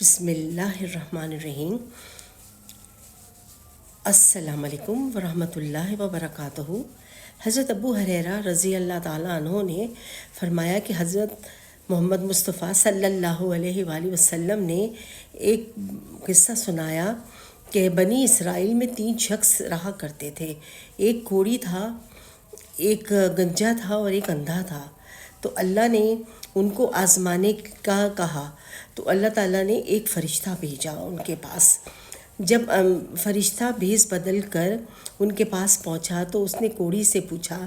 بسم اللہ الرحمن الرحیم۔ السلام علیکم ورحمۃ اللہ وبرکاتہ۔ حضرت ابو ہریرہ رضی اللہ تعالیٰ عنہ نے فرمایا کہ حضرت محمد مصطفیٰ صلی اللہ علیہ وآلہ وسلم نے ایک قصہ سنایا کہ بنی اسرائیل میں 3 شخص رہا کرتے تھے۔ ایک کوڑی تھا، ایک گنجا تھا اور ایک اندھا تھا۔ تو اللہ نے ان کو آزمانے کا کہا تو اللہ تعالیٰ نے ایک فرشتہ بھیجا ان کے پاس۔ جب فرشتہ بھیس بدل کر ان کے پاس پہنچا تو اس نے کوڑی سے پوچھا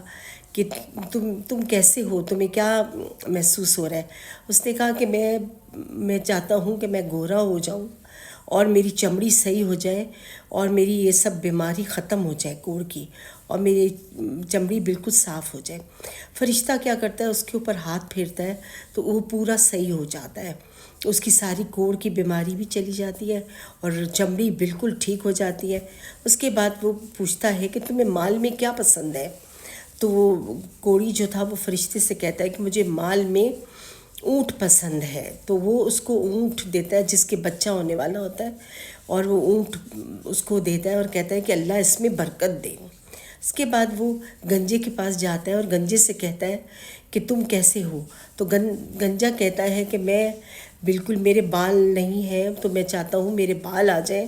کہ تم کیسے ہو، تمہیں کیا محسوس ہو رہا ہے؟ اس نے کہا کہ میں چاہتا ہوں کہ میں گورا ہو جاؤں اور میری چمڑی صحیح ہو جائے اور میری یہ سب بیماری ختم ہو جائے کوڑ کی، اور میری چمڑی بالکل صاف ہو جائے۔ فرشتہ کیا کرتا ہے، اس کے اوپر ہاتھ پھیرتا ہے تو وہ پورا صحیح ہو جاتا ہے، اس کی ساری کوڑ کی بیماری بھی چلی جاتی ہے اور چمڑی بالکل ٹھیک ہو جاتی ہے۔ اس کے بعد وہ پوچھتا ہے کہ تمہیں مال میں کیا پسند ہے؟ تو وہ کوڑی جو تھا وہ فرشتے سے کہتا ہے کہ مجھے مال میں اونٹ پسند ہے۔ تو وہ اس کو اونٹ دیتا ہے جس کے بچہ ہونے والا ہوتا ہے، اور وہ اونٹ اس کو دیتا ہے اور کہتا ہے کہ اللہ اس میں برکت دے۔ اس کے بعد وہ گنجے کے پاس جاتا ہے اور گنجے سے کہتا ہے کہ تم کیسے ہو؟ تو گنجا کہتا ہے کہ میں بالکل، میرے بال نہیں ہیں تو میں چاہتا ہوں میرے بال آ جائیں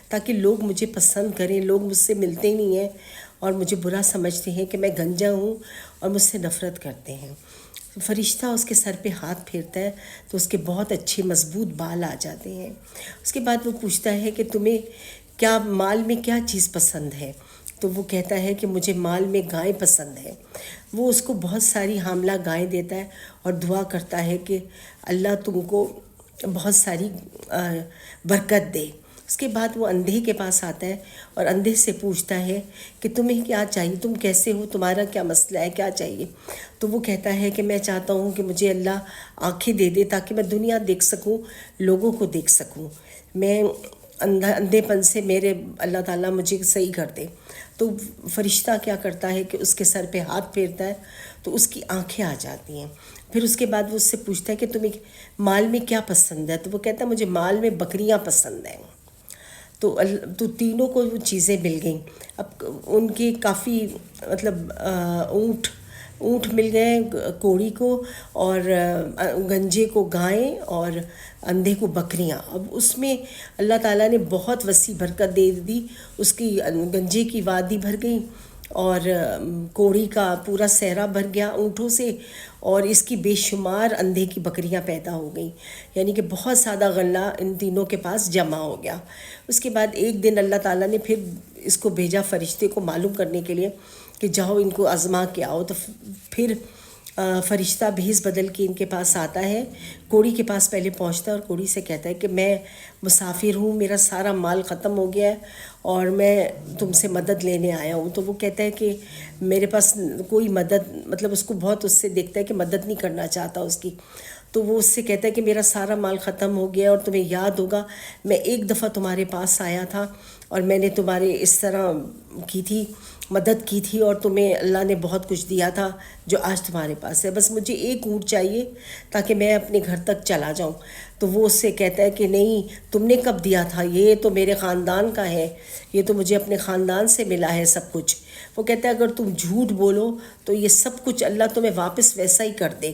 تاکہ لوگ مجھے پسند کریں۔ لوگ مجھ سے ملتے نہیں ہیں اور مجھے برا سمجھتے ہیں کہ میں گنجا ہوں اور مجھ سے نفرت کرتے ہیں۔ فرشتہ اس کے سر پہ ہاتھ پھیرتا ہے تو اس کے بہت اچھے مضبوط بال آ جاتے ہیں۔ اس کے بعد وہ پوچھتا ہے کہ تمہیں کیا مال میں کیا چیز پسند ہے؟ تو وہ کہتا ہے کہ مجھے مال میں گائے پسند ہے۔ وہ اس کو بہت ساری حاملہ گائیں دیتا ہے اور دعا کرتا ہے کہ اللہ تم کو بہت ساری برکت دے۔ اس کے بعد وہ اندھے کے پاس آتا ہے اور اندھے سے پوچھتا ہے کہ تمہیں کیا چاہیے، تم کیسے ہو، تمہارا کیا مسئلہ ہے، کیا چاہیے؟ تو وہ کہتا ہے کہ میں چاہتا ہوں کہ مجھے اللہ آنکھیں دے دے تاکہ میں دنیا دیکھ سکوں، لوگوں کو دیکھ سکوں، میں اندھے پن سے میرے اللہ تعالیٰ مجھے صحیح کر دے۔ تو فرشتہ کیا کرتا ہے کہ اس کے سر پہ ہاتھ پھیرتا ہے تو اس کی آنکھیں آ جاتی ہیں۔ پھر اس کے بعد وہ اس سے پوچھتا ہے کہ تمہیں مال میں کیا پسند ہے؟ تو وہ کہتا ہے مجھے مال میں بکریاں پسند ہیں۔ تو تینوں کو وہ چیزیں مل گئیں۔ اب ان کے کافی اونٹ مل گئے کوڑی کو، اور گنجے کو گائیں اور اندھے کو بکریاں۔ اب اس میں اللہ تعالیٰ نے بہت وسیع برکت دے دی۔ اس کی گنجے کی وادی بھر گئی اور کوڑی کا پورا صحرا بھر گیا اونٹوں سے، اور اس کی بے شمار اندھے کی بکریاں پیدا ہو گئیں، یعنی کہ بہت زیادہ غلہ ان تینوں کے پاس جمع ہو گیا۔ اس کے بعد ایک دن اللہ تعالیٰ نے پھر اس کو بھیجا فرشتے کو معلوم کرنے کے لیے کہ جاؤ ان کو آزما کے آؤ۔ تو پھر فرشتہ بھیس بدل کے ان کے پاس آتا ہے، کوڑی کے پاس پہلے پہنچتا ہے اور کوڑی سے کہتا ہے کہ میں مسافر ہوں، میرا سارا مال ختم ہو گیا ہے اور میں تم سے مدد لینے آیا ہوں۔ تو وہ کہتا ہے کہ میرے پاس کوئی مدد، اس کو بہت اس سے دیکھتا ہے کہ مدد نہیں کرنا چاہتا اس کی۔ تو وہ اس سے کہتا ہے کہ میرا سارا مال ختم ہو گیا، اور تمہیں یاد ہوگا میں ایک دفعہ تمہارے پاس آیا تھا اور میں نے تمہارے اس طرح کی تھی، مدد کی تھی، اور تمہیں اللہ نے بہت کچھ دیا تھا جو آج تمہارے پاس ہے۔ بس مجھے ایک اونٹ چاہیے تاکہ میں اپنے گھر تک چلا جاؤں۔ تو وہ اس سے کہتا ہے کہ نہیں، تم نے کب دیا تھا؟ یہ تو میرے خاندان کا ہے، یہ تو مجھے اپنے خاندان سے ملا ہے سب کچھ۔ وہ کہتا ہے اگر تم جھوٹ بولو تو یہ سب کچھ اللہ تمہیں واپس ویسا ہی کر دے۔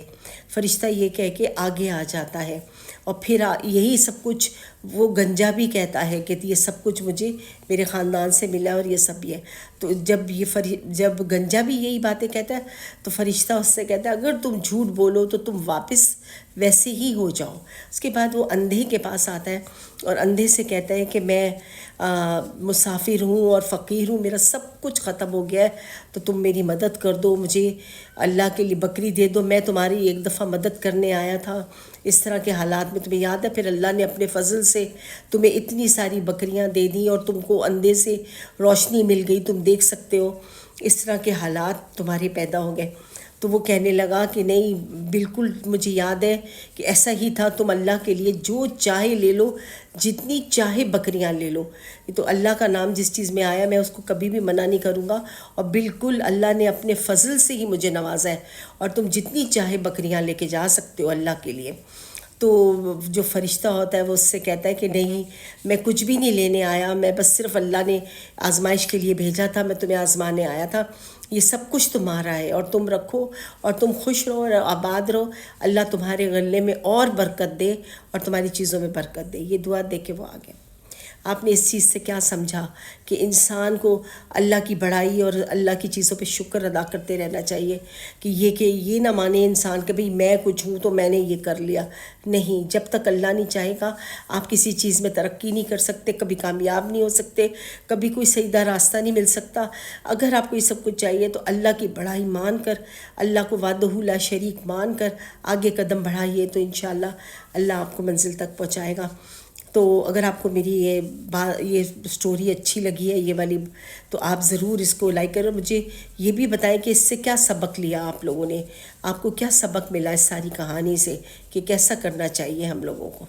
فرشتہ یہ کہہ کے آگے آ جاتا ہے، اور پھر یہی سب کچھ وہ گنجا بھی کہتا ہے کہ یہ سب کچھ مجھے میرے خاندان سے ملا اور یہ سب یہ۔ تو جب گنجا بھی یہی باتیں کہتا ہے تو فرشتہ اس سے کہتا ہے اگر تم جھوٹ بولو تو تم واپس ویسے ہی ہو جاؤ۔ اس کے بعد وہ اندھے کے پاس آتا ہے اور اندھے سے کہتا ہے کہ میں مسافر ہوں اور فقیر ہوں، میرا سب کچھ ختم ہو گیا ہے، تو تم میری مدد کر دو، مجھے اللہ کے لیے بکری دے دو، میں تمہاری ایک دفعہ مدد کرنے آیا تھا اس طرح کے حالات میں، تمہیں یاد ہے؟ پھر اللہ نے اپنے فضل سے تمہیں اتنی ساری بکریاں دے دیں اور تم کو اندھے سے روشنی مل گئی، تم دیکھ سکتے ہو، اس طرح کے حالات تمہارے پیدا ہو گئے۔ تو وہ کہنے لگا کہ نہیں، بالکل مجھے یاد ہے کہ ایسا ہی تھا، تم اللہ کے لیے جو چاہے لے لو، جتنی چاہے بکریاں لے لو، یہ تو اللہ کا نام جس چیز میں آیا میں اس کو کبھی بھی منع نہیں کروں گا، اور بالکل اللہ نے اپنے فضل سے ہی مجھے نوازا ہے، اور تم جتنی چاہے بکریاں لے کے جا سکتے ہو اللہ کے لیے۔ تو جو فرشتہ ہوتا ہے وہ اس سے کہتا ہے کہ نہیں، میں کچھ بھی نہیں لینے آیا، میں بس صرف اللہ نے آزمائش کے لیے بھیجا تھا، میں تمہیں آزمانے آیا تھا، یہ سب کچھ تمہارا ہے اور تم رکھو اور تم خوش رہو اور آباد رہو، اللہ تمہارے غلے میں اور برکت دے اور تمہاری چیزوں میں برکت دے۔ یہ دعا دے کے وہ آگے۔ آپ نے اس چیز سے کیا سمجھا کہ انسان کو اللہ کی بڑائی اور اللہ کی چیزوں پہ شکر ادا کرتے رہنا چاہیے، کہ یہ نہ مانے انسان کہ بھئی میں کچھ ہوں تو میں نے یہ کر لیا۔ نہیں، جب تک اللہ نہیں چاہے گا آپ کسی چیز میں ترقی نہیں کر سکتے، کبھی کامیاب نہیں ہو سکتے، کبھی کوئی سیدھا راستہ نہیں مل سکتا۔ اگر آپ کو یہ سب کچھ چاہیے تو اللہ کی بڑائی مان کر، اللہ کو وحدہ لا شریک مان کر آگے قدم بڑھائیے، تو انشاءاللہ اللہ آپ کو منزل تک پہنچائے گا۔ تو اگر آپ کو میری یہ سٹوری اچھی لگی ہے یہ والی، تو آپ ضرور اس کو لائک کریں، مجھے یہ بھی بتائیں کہ اس سے کیا سبق لیا آپ لوگوں نے، آپ کو کیا سبق ملا اس ساری کہانی سے، کہ کیسا کرنا چاہیے ہم لوگوں کو۔